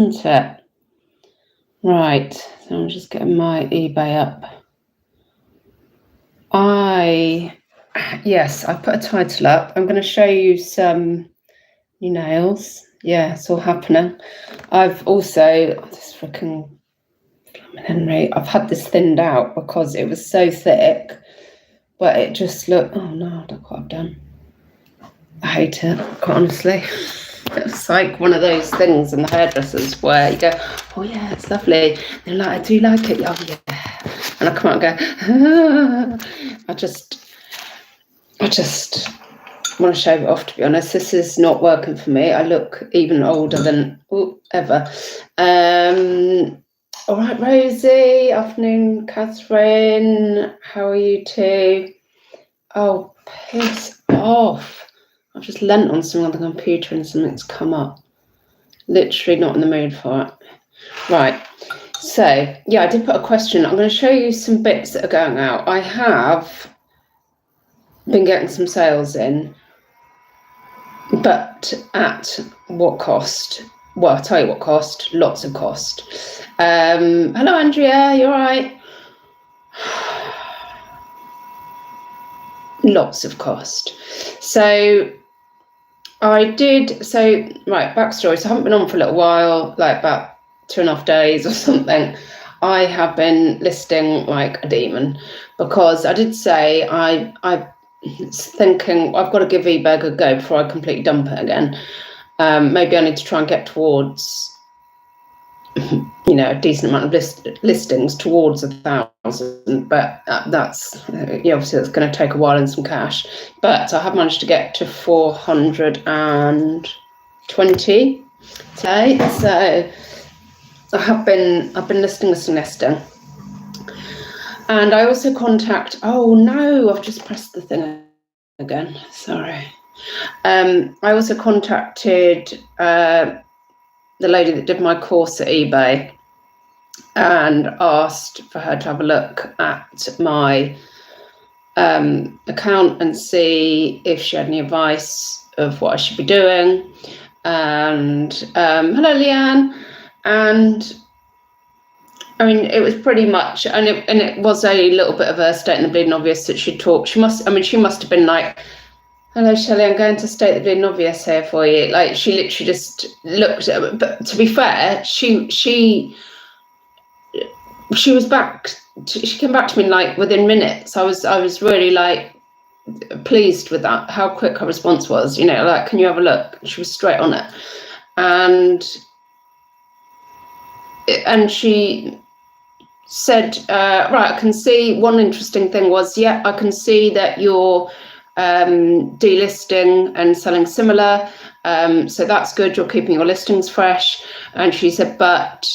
isn't it? Right, so I'm just getting my eBay up. Yes, I put a title up. I'm going to show you some new nails. Yeah, it's all happening. I've also, this freaking Henry, I've had this thinned out because it was so thick, but it just looked, oh no, look what I've done. I hate it, quite honestly. It's like one of those things in the hairdressers where you go, oh yeah, it's lovely. They're like, do you like it? Oh yeah. And I come out and go, I just want to shave it off, to be honest. This is not working for me. I look even older than ever. All right, Rosie. Afternoon, Catherine. How are you too? Oh, piss off. I've just leant on something on the computer and something's come up. Literally not in the mood for it. Right. So, yeah, I did put a question. I'm going to show you some bits that are going out. I have been getting some sales in, but at what cost? Well, I'll tell you what cost. Lots of cost. Hello, Andrea. You all right? Lots of cost. So I did. So, right, backstory. So I haven't been on for a little while, like about 2.5 days or something. I have been listing like a demon because I did say I thinking I've got to give eBay a go before I completely dump it again. Maybe I need to try and get towards, a decent amount of listings towards 1,000, but that's obviously that's going to take a while and some cash. But I have managed to get to 420 today, so I've been listing and nesting. And I also oh no, I've just pressed the thing again, sorry. I also contacted the lady that did my course at eBay and asked for her to have a look at my account and see if she had any advice of what I should be doing. And hello, Leanne. And I mean, it was pretty much, and it was a little bit of a stating the bleeding obvious that she'd talk. She must have been like, hello, Shelley, I'm going to state the bleeding obvious here for you. Like, she literally just looked at it. But to be fair, she was back. She came back to me like within minutes. I was really like pleased with that, how quick her response was. Like, can you have a look? She was straight on it, and she said, right, I can see one interesting thing was, yeah, I can see that you're delisting and selling similar, so that's good, you're keeping your listings fresh. And she said, but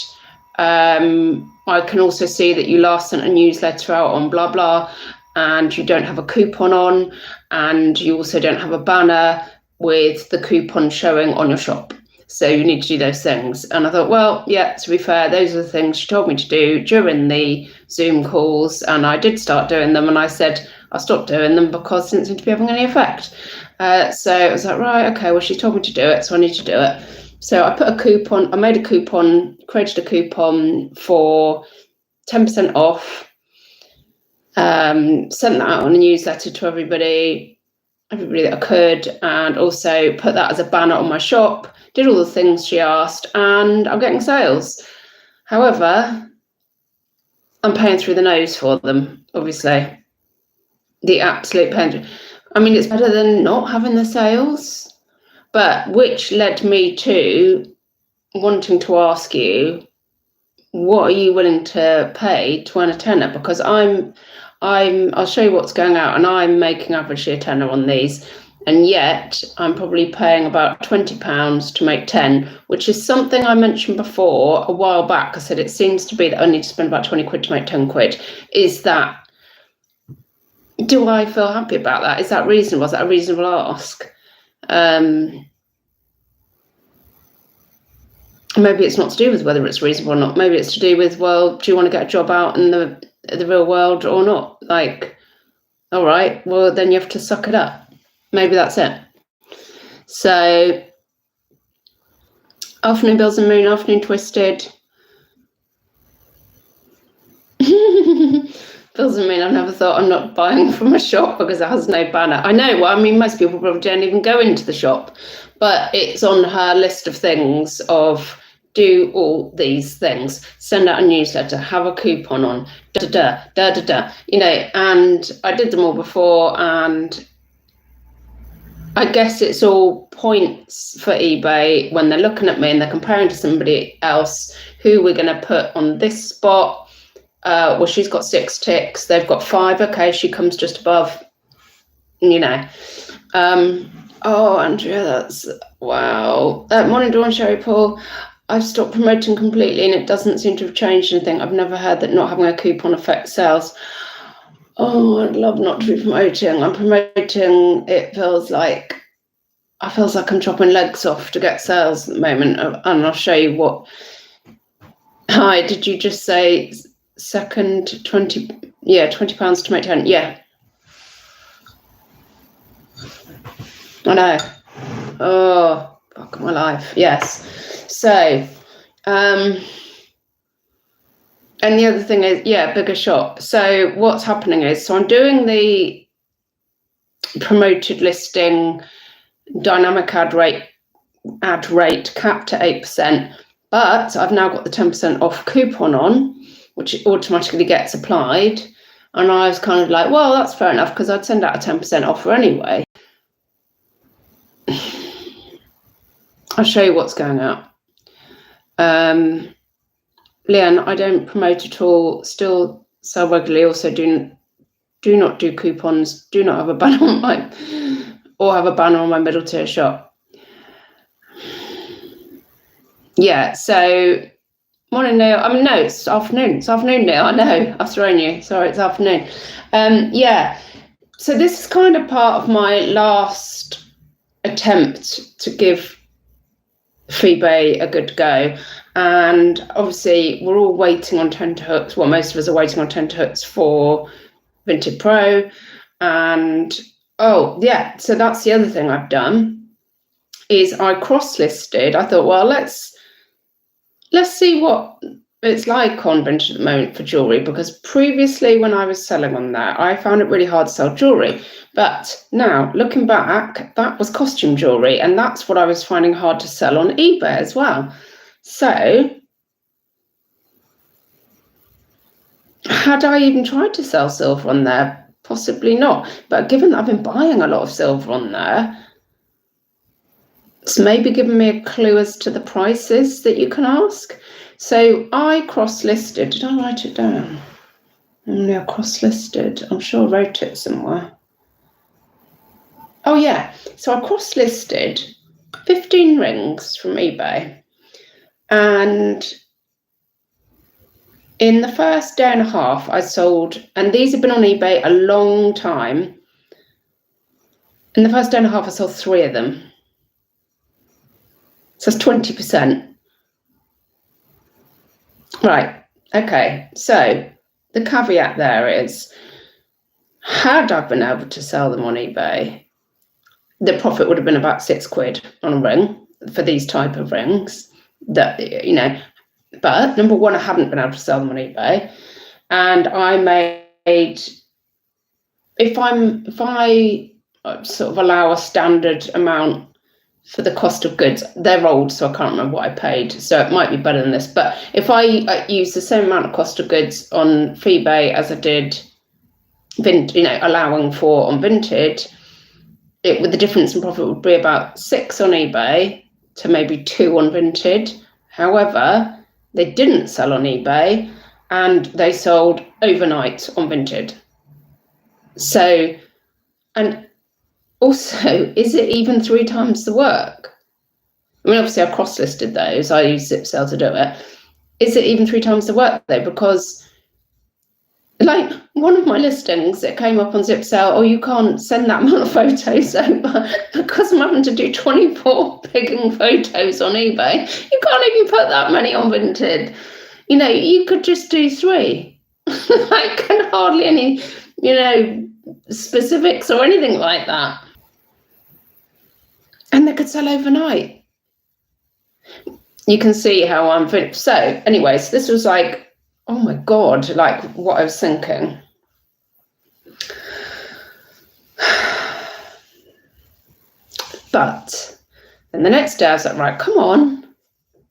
I can also see that you last sent a newsletter out on blah blah, and you don't have a coupon on, and you also don't have a banner with the coupon showing on your shop. So you need to do those things. And I thought, well, yeah, to be fair, those are the things she told me to do during the Zoom calls. And I did start doing them. And I said, I stopped doing them because it didn't seem to be having any effect. So I was like, right, okay, well, she told me to do it, so I need to do it. So I put a coupon, I made a coupon, created a coupon for 10% off, sent that out on a newsletter to everybody that I could, and also put that as a banner on my shop. Did all the things she asked, and I'm getting sales. However, I'm paying through the nose for them, obviously. The absolute pain. I mean, it's better than not having the sales, but which led me to wanting to ask you, what are you willing to pay to earn a tenner? Because I'll show you what's going out, and I'm making averagely a tenner on these. And yet I'm probably paying about £20 to make 10, which is something I mentioned before a while back. I said it seems to be that I need to spend about 20 quid to make 10 quid. Do I feel happy about that? Is that reasonable? Is that a reasonable ask? Maybe it's not to do with whether it's reasonable or not. Maybe it's to do with, well, do you want to get a job out in the real world or not? Like, all right, well, then you have to suck it up. Maybe that's it. So Afternoon Bills and Moon, afternoon Twisted. Bills and Moon, I've never thought I'm not buying from a shop because it has no banner. I know, well, I mean, most people probably don't even go into the shop, but it's on her list of things of do all these things, send out a newsletter, have a coupon on, you know, and I did them all before, and I guess it's all points for eBay when they're looking at me and they're comparing to somebody else who we're going to put on this spot. Well, she's got 6 ticks, they've got 5. Okay, she comes just above, you know. Oh, Andrea, that's wow. Morning, Dawn, Sherry Paul. I've stopped promoting completely and it doesn't seem to have changed anything. I've never heard that not having a coupon affects sales. Oh, I'd love not to be promoting. I'm promoting, it feels like I'm chopping legs off to get sales at the moment. And I'll show you what. Hi, did you just say second 20? Yeah, £20 to make 10. Yeah. I know. Oh, fuck my life. Yes. So, and the other thing is, yeah, bigger shop. So what's happening is, so I'm doing the promoted listing dynamic ad rate capped at 8%, but I've now got the 10% off coupon on, which automatically gets applied. And I was kind of like, well, that's fair enough, because I'd send out a 10% offer anyway. I'll show you what's going out. Leanne, I don't promote at all, still sell regularly, also do not do coupons, do not have a banner on my middle tier shop. Yeah, so morning, Neil. I mean, no, it's afternoon. It's afternoon, Neil. I know, I've thrown you. Sorry, it's afternoon. Yeah, so this is kind of part of my last attempt to give Freebay a good go. And obviously, we're all waiting on tenterhooks. Well, most of us are waiting on tenterhooks for Vinted Pro. And oh, yeah, so that's the other thing I've done is I cross-listed. I thought, well, let's see what it's like on Vinted at the moment for jewelry, because previously when I was selling on there, I found it really hard to sell jewelry. But now looking back, that was costume jewelry, and that's what I was finding hard to sell on eBay as well. So had I even tried to sell silver on there? Possibly not. But given that I've been buying a lot of silver on there, it's maybe given me a clue as to the prices that you can ask. So I cross-listed. Did I write it down? No, cross-listed. I'm sure I wrote it somewhere. Oh, yeah. So I cross-listed 15 rings from eBay. And in the first day and a half, I sold, and these have been on eBay a long time. In the first day and a half, I sold 3 of them. So it's 20%. Right. Okay. So the caveat there is, had I been able to sell them on eBay, the profit would have been about £6 on a ring for these type of rings. That, you know, but number one, I hadn't been able to sell them on eBay, and I made, if I sort of allow a standard amount for the cost of goods, they're old, so I can't remember what I paid, so it might be better than this. But if I use the same amount of cost of goods on eBay as I did, allowing for on Vinted, with the difference in profit would be about 6 on eBay to maybe 2 on Vinted. However, they didn't sell on eBay and they sold overnight on Vinted. So, and also, is it even 3 times the work? I mean, obviously I cross-listed those. I use ZipSell to do it. Is it even 3 times the work though? Because like one of my listings, it came up on ZipSell, oh, you can't send that amount of photos over because I'm having to do 24 pigging photos on eBay. You can't even put that many on Vinted. You know, you could just do 3. Like, and hardly any, specifics or anything like that. And they could sell overnight. you can see how I'm feeling. So anyways, this was like, oh my God, like what I was thinking. But then the next day I was like, right, come on,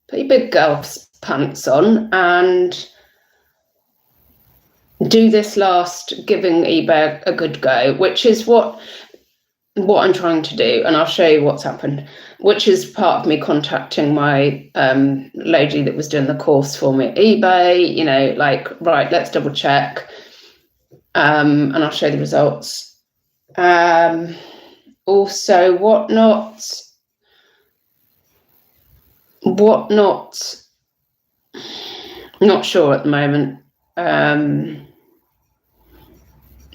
put your big girl pants on and do this last giving eBay a good go, which is what I'm trying to do. And I'll show you what's happened, which is part of me contacting my lady that was doing the course for me at eBay, you know, like, right, let's double check. And I'll show you the results. Also, whatnot, not sure at the moment.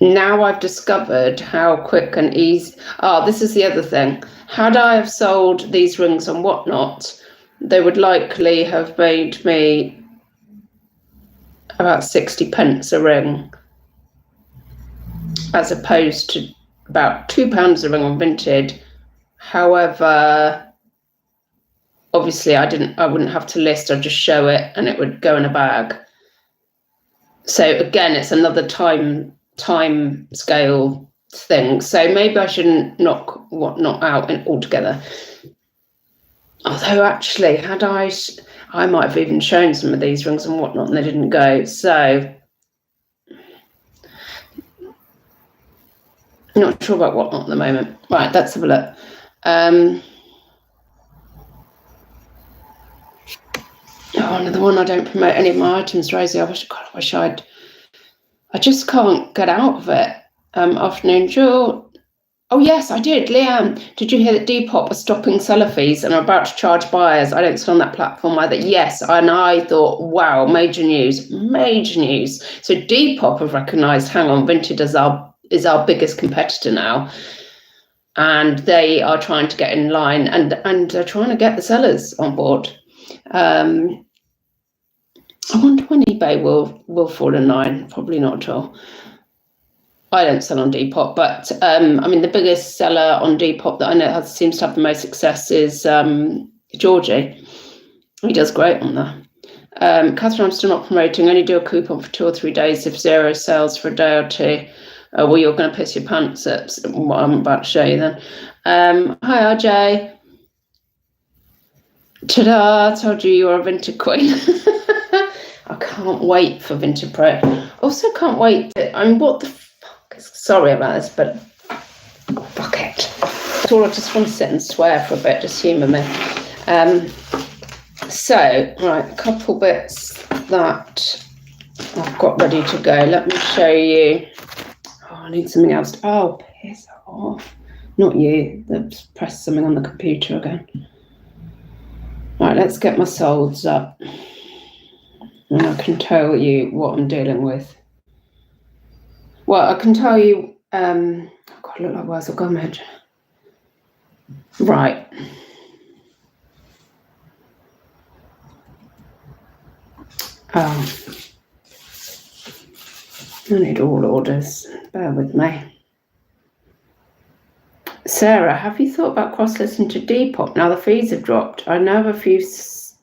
Now I've discovered how quick and easy. This is the other thing. Had I have sold these rings on Whatnot, they would likely have made me about 60 pence a ring, as opposed to about £2 a ring on Vinted. However, obviously I wouldn't have to list, I'd just show it and it would go in a bag. So again, it's another time scale thing. So maybe I shouldn't knock Whatnot out altogether. Although actually, had I might have even shown some of these rings and Whatnot and they didn't go. So I'm not sure about Whatnot at the moment. Right, let's have a look. Another one, I don't promote any of my items, Rosie. I just can't get out of it. Afternoon, Jill. Oh, yes, I did. Leanne, did you hear that Depop are stopping seller fees and are about to charge buyers? I don't sell on that platform either. Yes, and I thought, wow, major news. So Depop have recognised, hang on, Vinted is our biggest competitor now. And they are trying to get in line and they're trying to get the sellers on board. I wonder when eBay will fall in line. Probably not at all. I don't sell on Depop, but I mean, the biggest seller on Depop that I know seems to have the most success is Georgie. He does great on there. Catherine, I'm still not promoting. Only do a coupon for 2 or 3 days if 0 sales for a day or 2. Well, you're going to piss your pants at what I'm about to show you then. Hi, RJ. Ta-da! Told you you're a Vinted queen. I can't wait for Vinted Pro. Also, can't wait. What the fuck? Sorry about this, but fuck it. That's all. I just want to sit and swear for a bit. Just humour me. So, right, a couple bits that I've got ready to go. Let me show you. I need something else. Piss off. Not you. Let's press something on the computer again. Right, let's get my solds up. And I can tell you what I'm dealing with. Well, I can tell you, God, I look like Wurzel Gummidge. Right. I need all orders. Bear with me. Sarah, have you thought about cross-listing to Depop? Now the fees have dropped. I know of a few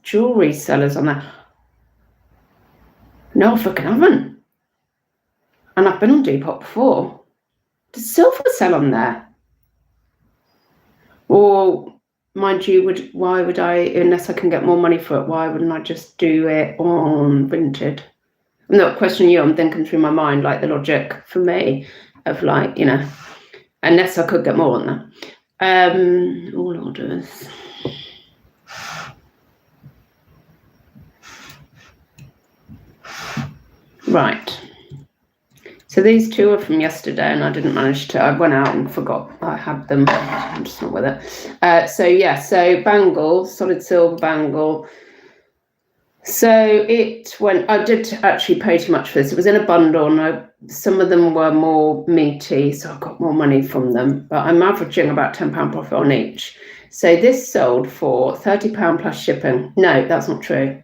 jewellery sellers on there. No, I fucking haven't. And I've been on Depop before. Does silver sell on there? Or, mind you, why would I, unless I can get more money for it, why wouldn't I just do it on Vinted? I'm not questioning you, I'm thinking through my mind, like the logic for me of like, you know, unless I could get more on that. All orders. Right. So these 2 are from yesterday and I didn't manage to, I went out and forgot I had them. I'm just not with it. So bangle, solid silver bangle. So it went, I did actually pay too much for this. It was in a bundle and some of them were more meaty, so I got more money from them. But I'm averaging about £10 profit on each. So this sold for £30 plus shipping. No, that's not true.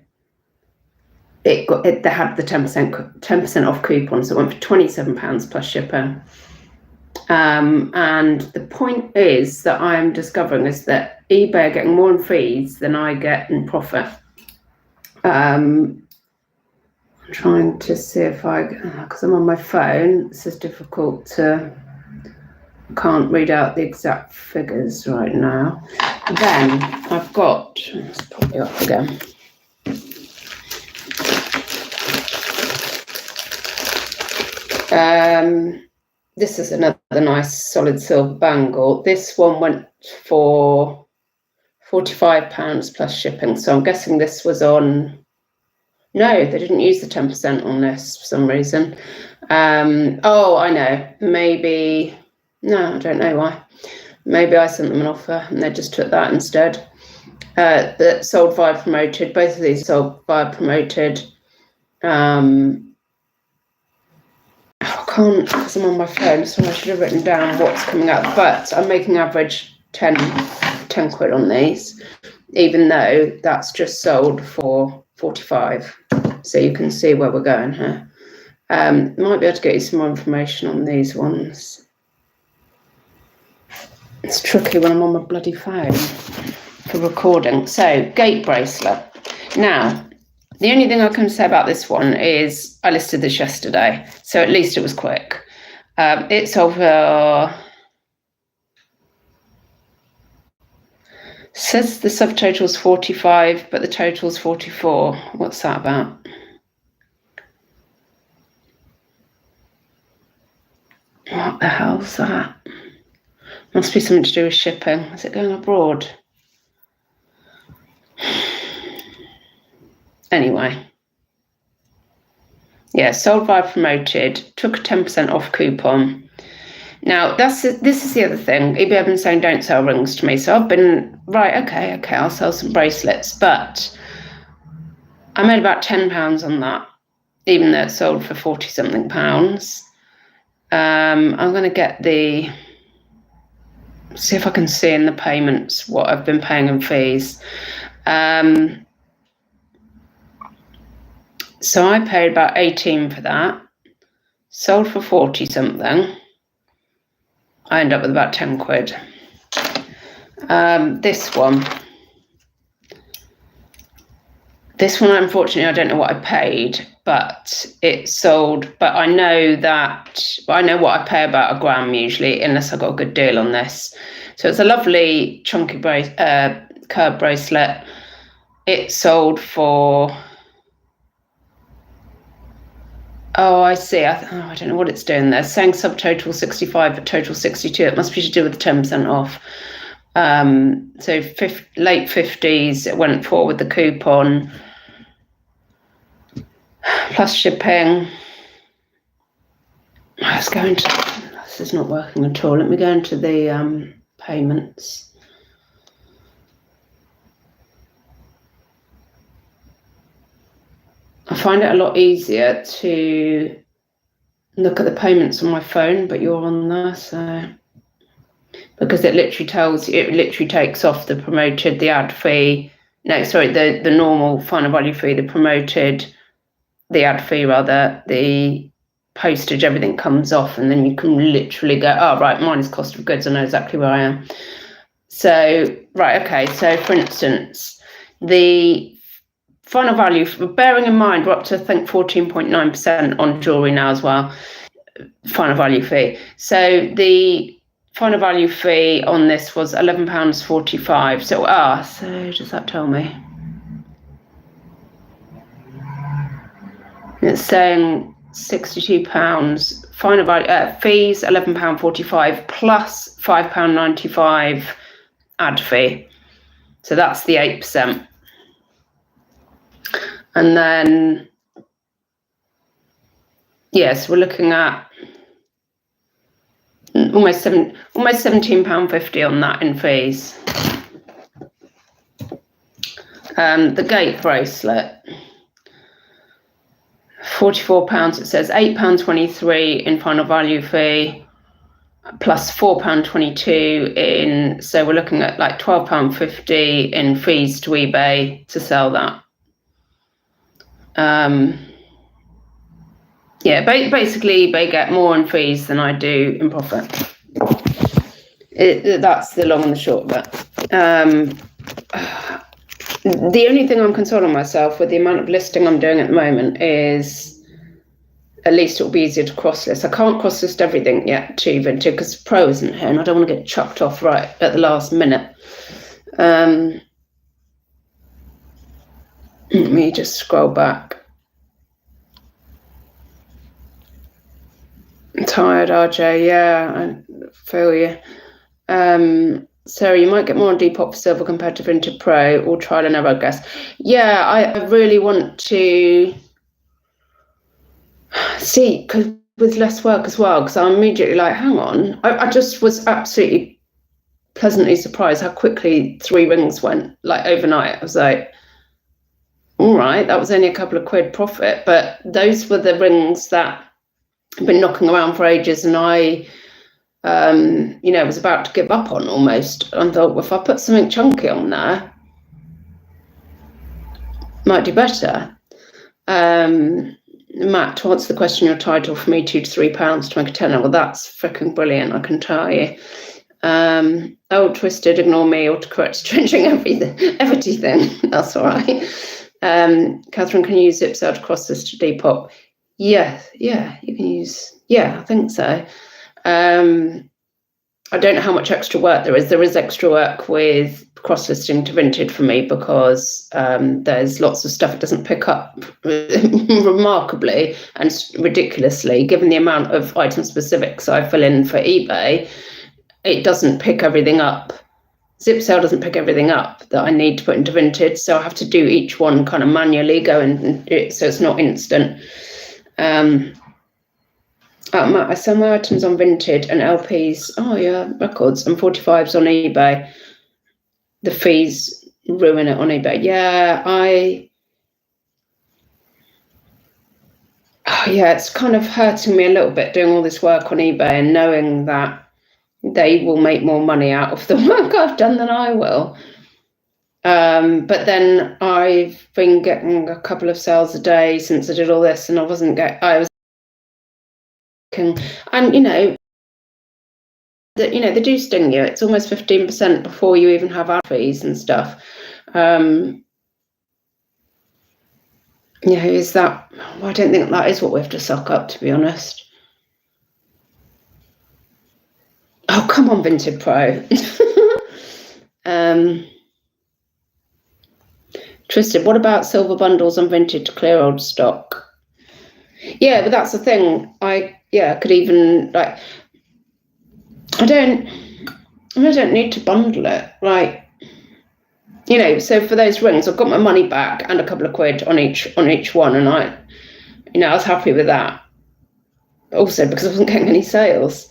They had the 10% off coupon, so it went for £27 plus shipping. And the point is that I'm discovering is that eBay are getting more in fees than I get in profit. I'm trying to see if because I'm on my phone, this is difficult to, can't read out the exact figures right now. Then I've got, let's pop you up again. This is another nice solid silver bangle. This one went for £45 plus shipping. So I'm guessing this was on, no, they didn't use the 10% on this for some reason. Oh, I know, maybe, no, I don't know why. Maybe I sent them an offer and they just took that instead. That sold via promoted, both of these sold via promoted. I can't, because I'm on my phone, so I should have written down what's coming up, but I'm making average 10 quid on these, even though that's just sold for 45. So you can see where we're going here. Might be able to get you some more information on these ones. It's tricky when I'm on my bloody phone for recording. So, gate bracelet. Now, the only thing I can say about this one is I listed this yesterday, so at least it was quick. It's over, says the subtotal's 45, but the total's 44. What's that about? What the hell's that? Must be something to do with shipping. Is it going abroad? Anyway. Yeah, sold via promoted, took a 10% off coupon. Now, this is the other thing. EB have been saying don't sell rings to me. So I've been, right, okay, I'll sell some bracelets. But I made about £10 on that, even though it sold for 40-something pounds. I'm going to get see if I can see in the payments what I've been paying in fees. So I paid about 18 for that, sold for 40-something. I end up with about 10 quid. This one, unfortunately, I don't know what I paid, but it sold. But I know what I pay about a gram usually, unless I got a good deal on this. So it's a lovely chunky curb bracelet. It sold for, oh, I see. I don't know what it's doing there. It's saying subtotal 65, but total 62. It must be to do with the 10% off. So late 50s, it went for with the coupon, plus shipping. Let's go into, this is not working at all. Let me go into the payments. I find it a lot easier to look at the payments on my phone, but you're on there, so, because it literally takes off the promoted, the ad fee, the normal final value fee, the promoted, the ad fee rather, the postage, everything comes off, and then you can literally go, oh, right, minus cost of goods, I know exactly where I am. So, right, okay, so for instance, the final value, bearing in mind we're up to, I think, 14.9% on jewellery now as well, final value fee. So the final value fee on this was £11.45. So does that tell me? It's saying £62. Final value fees £11.45 plus £5.95 ad fee. So that's the 8%. And then, yes, we're looking at almost £17.50 on that in fees. The gate bracelet, £44. It says £8.23 in final value fee, plus £4.22 in. So we're looking at like £12.50 in fees to eBay to sell that. Yeah, basically eBay get more in fees than I do in profit. That's the long and the short of it. The only thing I'm consoling myself with the amount of listing I'm doing at the moment is at least it'll be easier to cross list. I can't cross list everything yet to Vinted because Pro isn't here and I don't want to get chucked off right at the last minute. Let me just scroll back. I'm tired, RJ. Yeah, I feel you. Sarah, you might get more on Depop for silver compared to Vinted Pro or trial and error, I guess. Yeah, I really want to see, because with less work as well, because I'm immediately like, hang on. I just was absolutely pleasantly surprised how quickly 3 rings went, like overnight. I was like, all right, that was only a couple of quid profit, but those were the rings that have been knocking around for ages, and I was about to give up on almost. I thought, well, if I put something chunky on there, might do better. Matt, to answer the question, your title for me, £2 to £3 to make a tenner. Well, that's freaking brilliant, I can tell you. Twisted, ignore me, autocorrect, changing everything. That's all right. Catherine, can you use Zipsell to cross this to Depop? Yeah, you can use. Yeah, I think so. I don't know how much extra work there is. There is extra work with cross-listing to Vinted for me because there's lots of stuff it doesn't pick up remarkably and ridiculously, given the amount of item specifics I fill in for eBay. It doesn't pick everything up. Zipsell doesn't pick everything up that I need to put into Vinted, so I have to do each one kind of manually, go and do it so it's not instant. I sell my items on Vinted and LPs, records and 45s on eBay. The fees ruin it on eBay. It's kind of hurting me a little bit doing all this work on eBay and knowing that they will make more money out of the work I've done than I will. But then I've been getting a couple of sales a day since I did all this, and they do sting you. It's almost 15% before you even have ad fees and stuff. Is that? Well, I don't think that is what we have to suck up, to be honest. Oh, come on, Vinted Pro. Tristan, what about silver bundles on Vinted to clear old stock? Yeah, but that's the thing. I could even I don't need to bundle it. So for those rings, I've got my money back and a couple of quid on each one, and I was happy with that. Also because I wasn't getting any sales.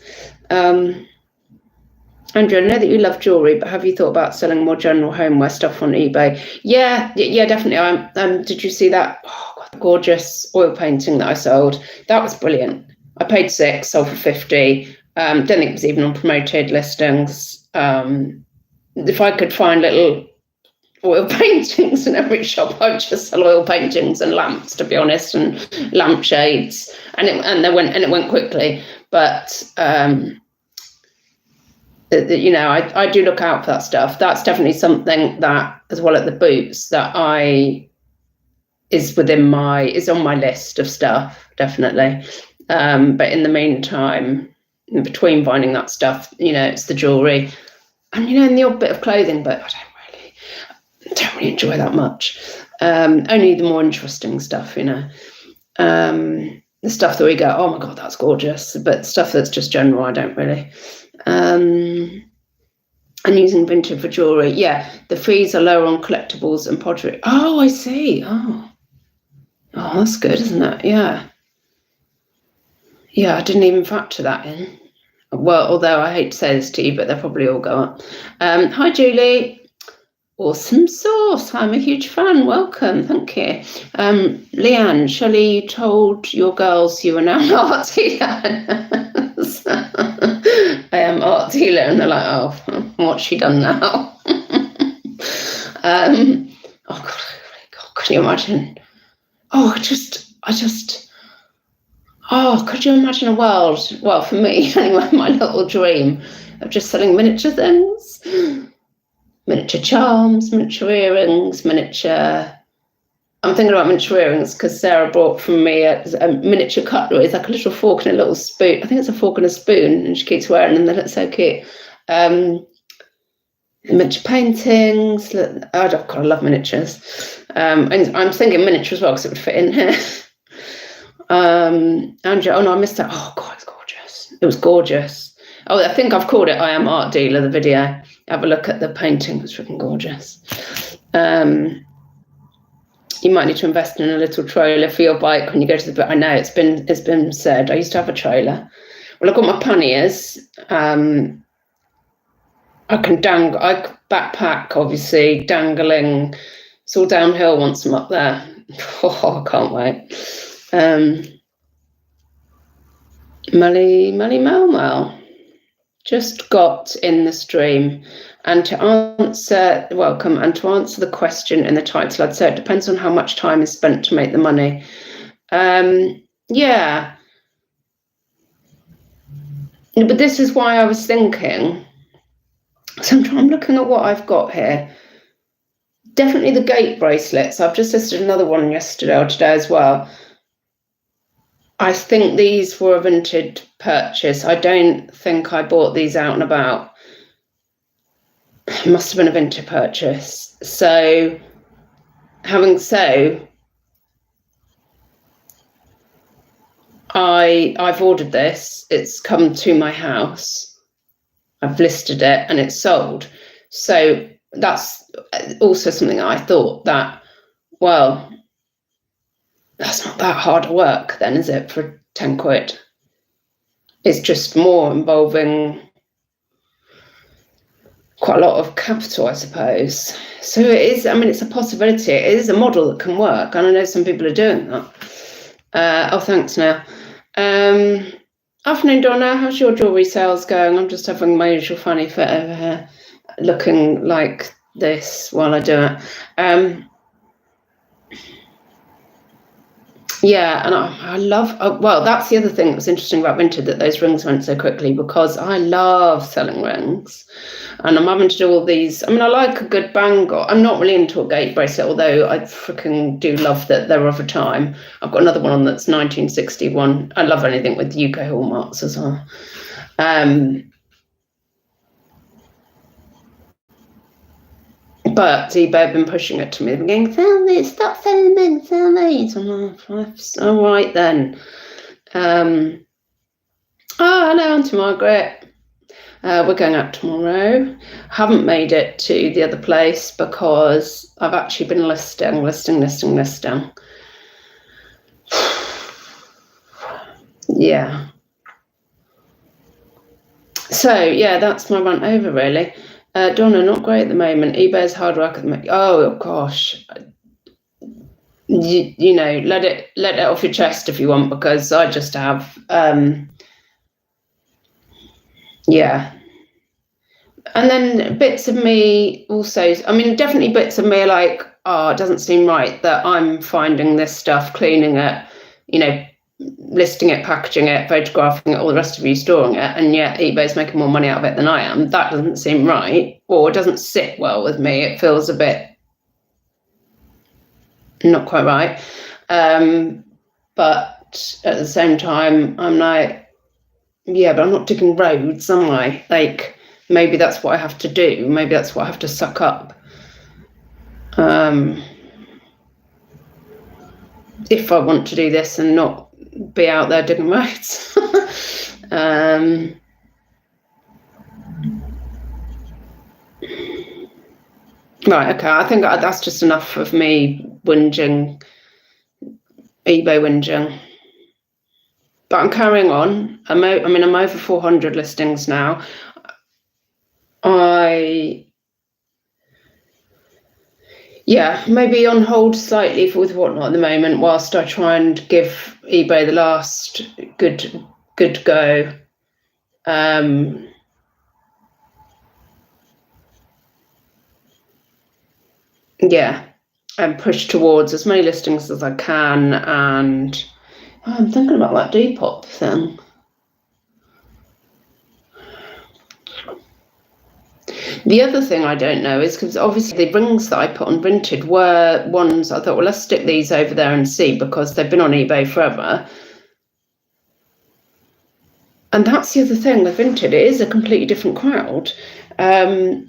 Andrew, I know that you love jewellery, but have you thought about selling more general homeware stuff on eBay? Yeah, definitely. Did you see that gorgeous oil painting that I sold? That was brilliant. I paid £6, sold for £50. Don't think it was even on promoted listings. If I could find little oil paintings in every shop, I'd just sell oil paintings and lamps, to be honest, and lampshades, and it went quickly. But I do look out for that stuff. That's definitely something that, as well as the boots, that is on my list of stuff, definitely. But in the meantime, in between finding that stuff, it's the jewellery, and and the odd bit of clothing, but I don't really enjoy that much. Only the more interesting stuff, the stuff that we go, oh my god, that's gorgeous, but stuff that's just general, I don't really. And using Vinted for jewellery, the fees are lower on collectibles and pottery. Oh, I see. Oh, that's good, isn't it? Yeah, I didn't even factor that in. Well, although I hate to say this to you, but they'll probably all go up. Hi, Julie. Awesome sauce. I'm a huge fan. Welcome. Thank you. Leanne, Shelley, you told your girls you were now an art dealer. I am art dealer, and they're like, oh, what's she done now? Oh God, can you imagine? Could you imagine a world? Well, for me, anyway, my little dream of just selling miniature things. miniature charms, miniature earrings, miniature... I'm thinking about miniature earrings because Sarah bought from me a miniature cutlery. It's like a little fork and a little spoon. I think it's a fork and a spoon, and she keeps wearing them. They look so cute. Miniature paintings. Look, God, I love miniatures. And I'm thinking miniature as well because it would fit in here. Andrea, oh no, I missed that. Oh God, it's gorgeous. It was gorgeous. Oh, I think I've called it I Am Art Dealer, the video. Have a look at the painting. It's freaking gorgeous. You might need to invest in a little trailer for your bike when you go to the... I know it's been said. I used to have a trailer. Well, I've got my panniers. I can I backpack, obviously, dangling. It's all downhill once I'm up there. Oh, I can't wait. Melly Mal just got in the stream. And to answer the question in the title, I'd say it depends on how much time is spent to make the money. Yeah. But this is why I was thinking. So I'm looking at what I've got here. Definitely the gate bracelets. I've just listed another one yesterday or today as well. I think these were a vintage purchase. I don't think I bought these out and about. It must have been a vintage purchase. So, having so, I've ordered this. It's come to my house. I've listed it and it's sold. So that's also something I thought that, well, that's not that hard work then, is it, for 10 quid? It's just more involving quite a lot of capital, I suppose. So it is, I mean, it's a possibility. It is a model that can work. And I know some people are doing that. Oh, thanks now. Afternoon, Donna. How's your jewellery sales going? I'm just having my usual funny fit over here, looking like this while I do it. Yeah, and I love, well, that's the other thing that was interesting about Vinted, that those rings went so quickly, because I love selling rings. And I'm having to do all these. I mean, I like a good bangle. I'm not really into a gate bracelet, although I freaking do love that they're of a time. I've got another one on that's 1961. I love anything with UK hallmarks as well. But eBay have been pushing it to me. They're going, sell this, stop selling them, sell these. I'm like, all right then. Oh, hello, Auntie Margaret. We're going out tomorrow. Haven't made it to the other place because I've actually been listing. Yeah. So, yeah, that's my rant over, really. Donna, not great at the moment. eBay's hard work at the moment. Oh, gosh. You know, let it off your chest if you want, because I just have... yeah. And then bits of me also, I mean, definitely bits of me are like, oh, it doesn't seem right that I'm finding this stuff, cleaning it, you know, listing it, packaging it, photographing it, all the rest of you storing it, and yet eBay's making more money out of it than I am. That doesn't seem right, or it doesn't sit well with me. It feels a bit not quite right. But at the same time, I'm like, yeah, but I'm not digging roads, am I? Like, maybe that's what I have to do. Maybe that's what I have to suck up. If I want to do this and not be out there digging roads. Right, okay. I think that's just enough of me whinging, eBay whinging. But I'm carrying on. I'm over 400 listings now. Maybe on hold slightly with Whatnot at the moment, whilst I try and give eBay the last good go. And push towards as many listings as I can. And I'm thinking about that Depop thing. The other thing I don't know is, because obviously the rings that I put on Vinted were ones I thought, well, let's stick these over there and see, because they've been on eBay forever. And that's the other thing with Vinted, it is a completely different crowd.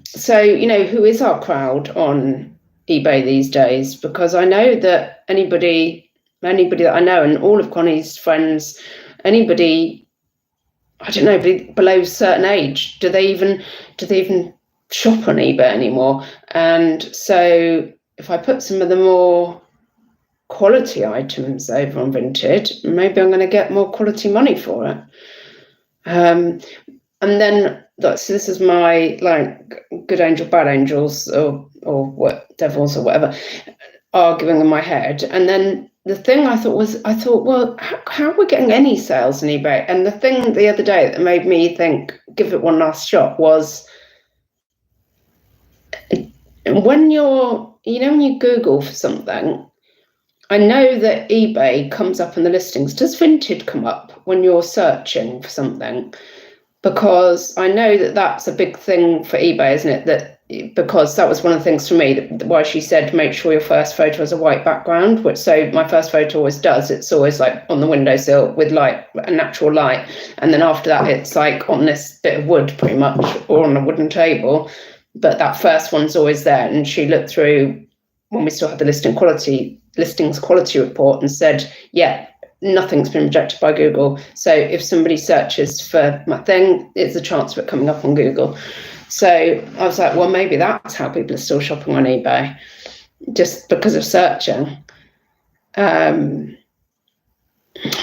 So, you know, who is our crowd on eBay these days? Because I know that anybody that I know, and all of Connie's friends, anybody, I don't know, below a certain age, do they even shop on eBay anymore? And so if I put some of the more quality items over on Vinted, maybe I'm going to get more quality money for it. And then so this is my like good angel, bad angels, or what, devils or whatever, arguing in my head. And then the thing I thought, well, how are we getting any sales on eBay? And the thing the other day that made me think, give it one last shot, was when you're, you know, when you Google for something, I know that eBay comes up in the listings. Does Vinted come up when you're searching for something? Because I know that that's a big thing for eBay, isn't it? That, because that was one of the things for me, why she said make sure your first photo has a white background, which, so my first photo always does. It's always like on the windowsill with light, a natural light, and then after that it's like on this bit of wood pretty much, or on a wooden table, but that first one's always there. And she looked through when we still had the listings quality report and said, yeah, nothing's been rejected by Google. So if somebody searches for my thing, it's a chance of it coming up on Google. So I was like, well, maybe that's how people are still shopping on eBay, just because of searching. What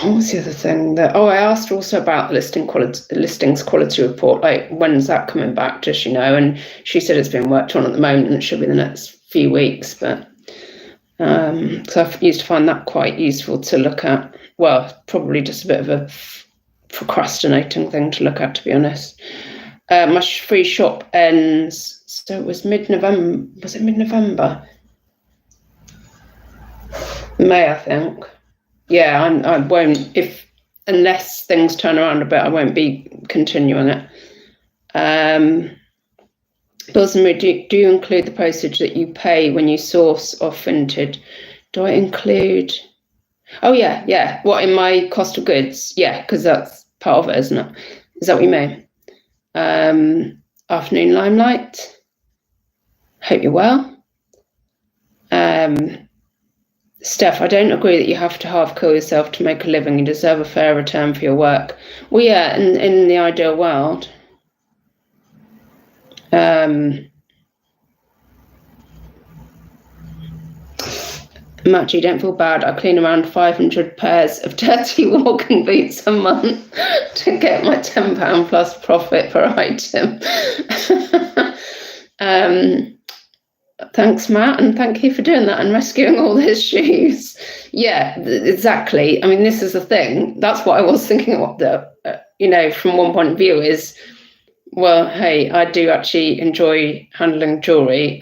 was the other thing that, I asked her also about the listings quality report, like when's that coming back, does she know? And she said it's being worked on at the moment, it should be the next few weeks. But so I used to find that quite useful to look at. Well, probably just a bit of a procrastinating thing to look at, to be honest. My free shop ends, so it was mid-November. Was it mid-November? May, I think. Yeah, I won't, unless things turn around a bit, I won't be continuing it. Bills and Marie, do you include the postage that you pay when you source off Vinted? Do I include? Oh yeah. What, in my cost of goods? Yeah, because that's part of it, isn't it? Is that what you mean? Afternoon limelight. Hope you're well. Steph, I don't agree that you have to half kill yourself to make a living. You deserve a fair return for your work. Well, yeah, in the ideal world. Machi, don't feel bad. I clean around 500 pairs of dirty walking boots a month to get my £10 plus profit per item. Thanks, Matt, and thank you for doing that and rescuing all those shoes. Yeah, exactly. I mean, this is the thing. That's what I was thinking of, from one point of view is, well, hey, I do actually enjoy handling jewelry.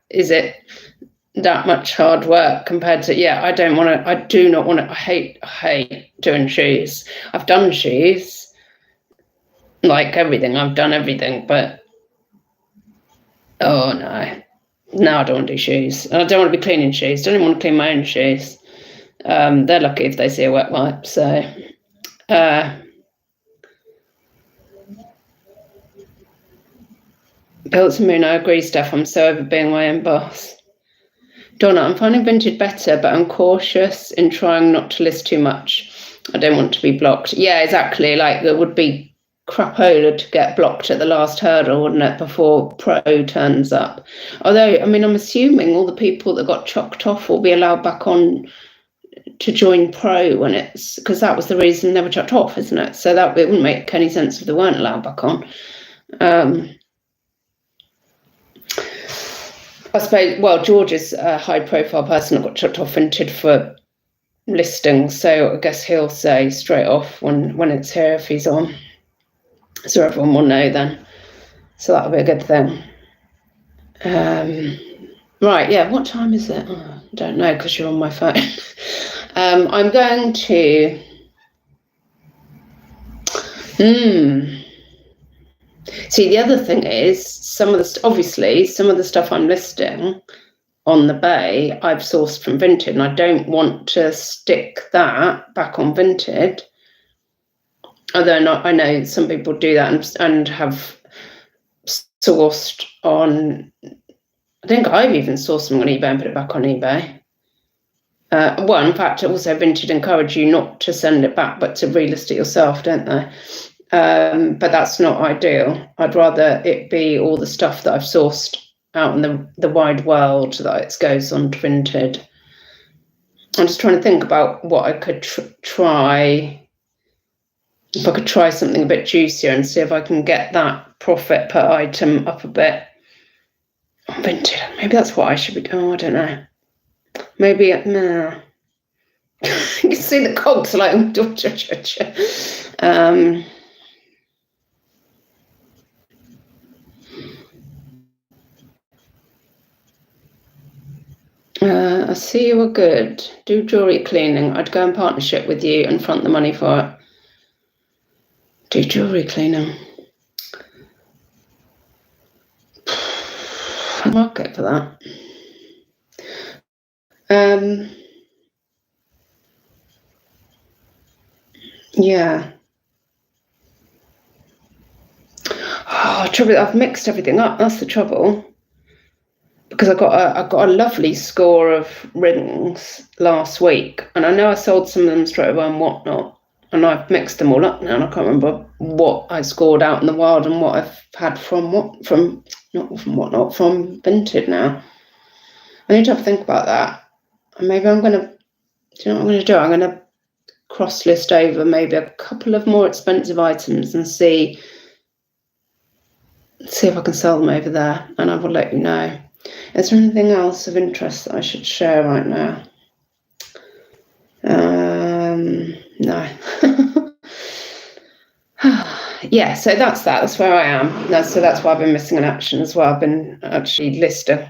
Is it that much hard work compared to, I do not want to, I hate doing shoes. I've done shoes, like everything, I've done everything, but oh no, I don't want to do shoes. I don't want to be cleaning shoes. Don't even want to clean my own shoes. They're lucky if they see a wet wipe. So, Built to Moon, I agree, Steph. I'm so over being my own boss. Donna, I'm finding Vinted better, but I'm cautious in trying not to list too much. I don't want to be blocked. Yeah, exactly. Like, there would be crapola to get blocked at the last hurdle, wouldn't it, before Pro turns up? Although, I mean, I'm assuming all the people that got chucked off will be allowed back on to join Pro when it's, because that was the reason they were chucked off, isn't it? So that it wouldn't make any sense if they weren't allowed back on. I suppose, well, George is a high-profile person that got chucked off Vinted for listings, so I guess he'll say straight off when it's here if he's on. So everyone will know then. So that'll be a good thing. Right, yeah, what time is it? Oh, I don't know because you're on my phone. I'm going to... See, the other thing is obviously some of the stuff I'm listing on the Bay, I've sourced from Vinted, and I don't want to stick that back on Vinted. Although I know some people do that and have sourced on. I think I've even sourced something on eBay and put it back on eBay. Well, in fact, also Vinted encourage you not to send it back, but to relist it yourself, don't they? But that's not ideal. I'd rather it be all the stuff that I've sourced out in the wide world that it goes on to Vinted. I'm just trying to think about what I could try. If I could try something a bit juicier and see if I can get that profit per item up a bit on Vinted. Maybe that's what I should be doing. I don't know. Maybe no. You can see the cogs like I see you are good. Do jewellery cleaning. I'd go in partnership with you and front the money for it. Do jewellery cleaning. Market for that. Yeah. Oh, trouble. I've mixed everything up. That's the trouble. Because I got a lovely score of rings last week, and I know I sold some of them straight away and whatnot, and I've mixed them all up now, and I can't remember what I scored out in the wild and what I've had from Vinted now. I need to have a think about that. And maybe I'm going to, do you know what I'm going to do? I'm going to cross list over maybe a couple of more expensive items and see if I can sell them over there, and I will let you know. Is there anything else of interest that I should share right now? No. Yeah, so that's that. That's where I am. So that's why I've been missing in action as well. I've been actually listing.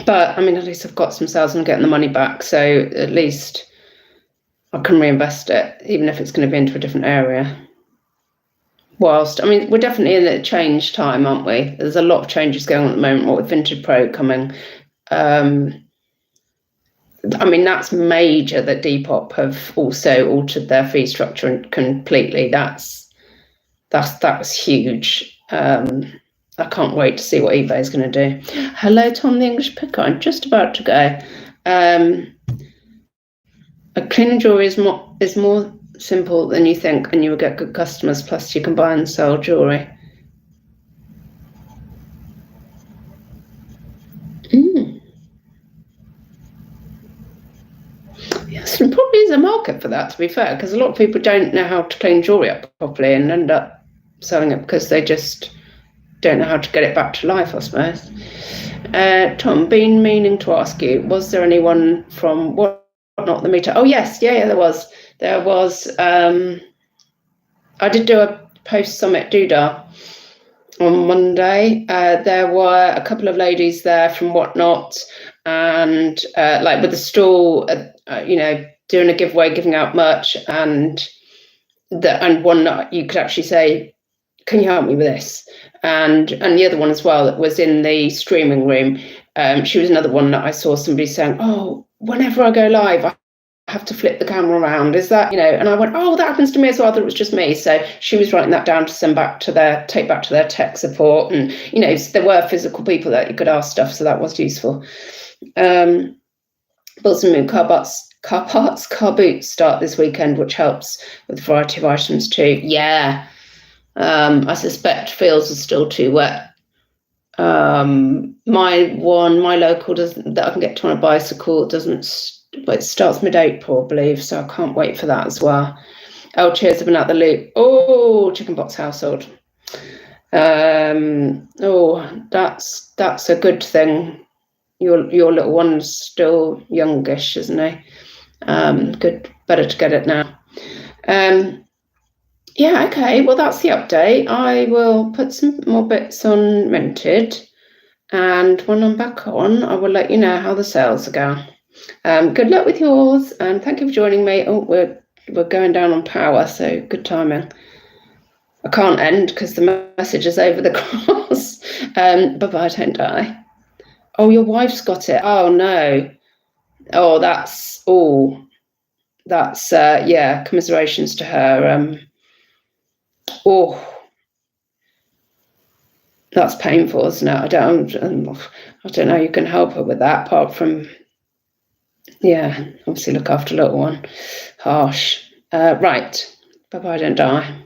But, I mean, at least I've got some sales and I'm getting the money back. So at least I can reinvest it, even if it's going to be into a different area. Whilst, I mean, we're definitely in a change time, aren't we? There's a lot of changes going on at the moment, what with Vinted Pro coming. I mean, that's major that Depop have also altered their fee structure completely. That was huge. I can't wait to see what eBay is going to do. Hello, Tom the English Picker. I'm just about to go. A cleaning jewellery is more simple than you think, and you will get good customers, plus you can buy and sell jewellery. Yes, there probably is a market for that, to be fair, because a lot of people don't know how to clean jewellery up properly and end up selling it because they just don't know how to get it back to life, I suppose. Tom, been meaning to ask you, was there anyone from Whatnot the meetup? Oh yes, yeah, there was. I did do a post-summit doodah on Monday. There were a couple of ladies there from Whatnot, and like with the stall, doing a giveaway, giving out merch, and one that you could actually say, can you help me with this? And the other one as well that was in the streaming room. She was another one that I saw somebody saying, oh, whenever I go live, I have to flip the camera around. Is that, and I went, oh, that happens to me as well. I thought it was just me. So she was writing that down to take back to their tech support. And, there were physical people that you could ask stuff. So that was useful. Bought some new car boots start this weekend, which helps with a variety of items too. Yeah. I suspect fields are still too wet. My local that I can get to on a bicycle it starts mid-April, I believe, so I can't wait for that as well. Oh, cheers, I've been out the loop. Oh, chicken box household. Oh, that's a good thing. Your little one's still youngish, isn't he? Good, better to get it now. Yeah, okay, well, that's the update. I will put some more bits on Minted, and when I'm back on, I will let you know how the sales are going. Good luck with yours, and thank you for joining me. Oh, we're going down on power, so good timing. I can't end because the message is over the cross. Bye-bye, don't die. Oh, your wife's got it. Oh, no. Oh, that's yeah, commiserations to her. That's painful, isn't it? I don't know how you can help her with that, apart from, yeah, obviously look after a little one. Harsh. Right. Bye-bye, don't die.